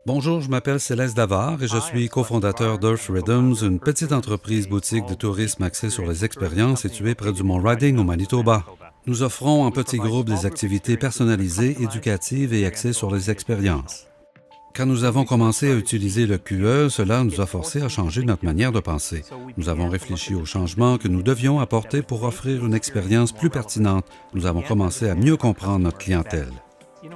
Bonjour, je m'appelle Céleste Davard et je suis cofondateur d'Earth Rhythms, une petite entreprise boutique de tourisme axée sur les expériences située près du Mont Riding au Manitoba. Nous offrons en petits groupes des activités personnalisées, éducatives et axées sur les expériences. Quand nous avons commencé à utiliser le QE, cela nous a forcé à changer notre manière de penser. Nous avons réfléchi aux changements que nous devions apporter pour offrir une expérience plus pertinente. Nous avons commencé à mieux comprendre notre clientèle.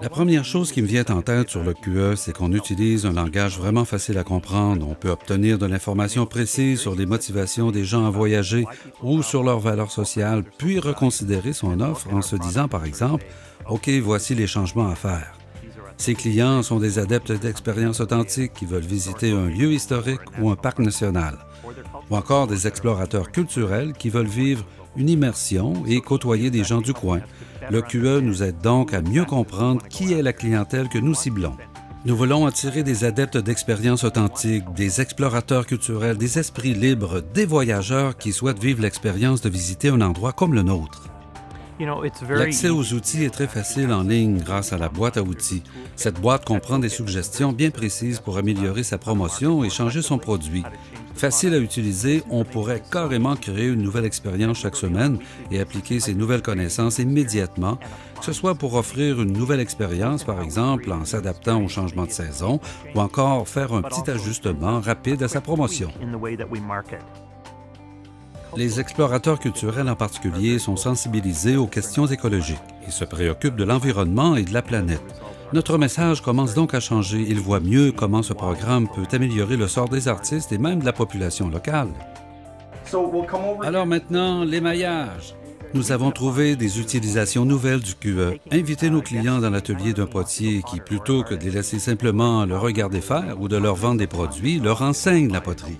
La première chose qui me vient en tête sur le QE, c'est qu'on utilise un langage vraiment facile à comprendre. On peut obtenir de l'information précise sur les motivations des gens à voyager ou sur leurs valeurs sociales, puis reconsidérer son offre en se disant, par exemple, « OK, voici les changements à faire ». Ces clients sont des adeptes d'expériences authentiques qui veulent visiter un lieu historique ou un parc national, ou encore des explorateurs culturels qui veulent vivre une immersion et côtoyer des gens du coin. Le QE nous aide donc à mieux comprendre qui est la clientèle que nous ciblons. Nous voulons attirer des adeptes d'expériences authentiques, des explorateurs culturels, des esprits libres, des voyageurs qui souhaitent vivre l'expérience de visiter un endroit comme le nôtre. L'accès aux outils est très facile en ligne grâce à la boîte à outils. Cette boîte comprend des suggestions bien précises pour améliorer sa promotion et changer son produit. Facile à utiliser, on pourrait carrément créer une nouvelle expérience chaque semaine et appliquer ces nouvelles connaissances immédiatement, que ce soit pour offrir une nouvelle expérience, par exemple en s'adaptant au changement de saison, ou encore faire un petit ajustement rapide à sa promotion. Les explorateurs culturels en particulier sont sensibilisés aux questions écologiques et se préoccupent de l'environnement et de la planète. Notre message commence donc à changer. Ils voient mieux comment ce programme peut améliorer le sort des artistes et même de la population locale. Alors maintenant, l'émaillage. Nous avons trouvé des utilisations nouvelles du QE. Inviter nos clients dans l'atelier d'un potier qui, plutôt que de les laisser simplement le regarder faire ou de leur vendre des produits, leur enseigne la poterie.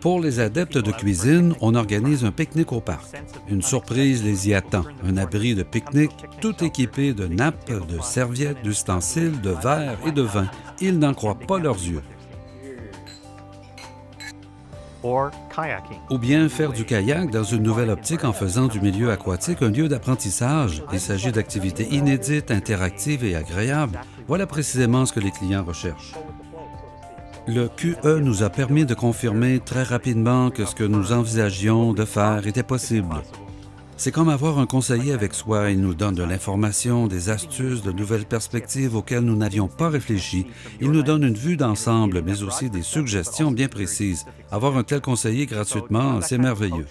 Pour les adeptes de cuisine, on organise un pique-nique au parc. Une surprise les y attend. Un abri de pique-nique, tout équipé de nappes, de serviettes, d'ustensiles, de verres et de vin. Ils n'en croient pas leurs yeux. Ou bien faire du kayak dans une nouvelle optique en faisant du milieu aquatique un lieu d'apprentissage. Il s'agit d'activités inédites, interactives et agréables. Voilà précisément ce que les clients recherchent. Le QE nous a permis de confirmer très rapidement que ce que nous envisagions de faire était possible. C'est comme avoir un conseiller avec soi. Il nous donne de l'information, des astuces, de nouvelles perspectives auxquelles nous n'avions pas réfléchi. Il nous donne une vue d'ensemble, mais aussi des suggestions bien précises. Avoir un tel conseiller gratuitement, c'est merveilleux.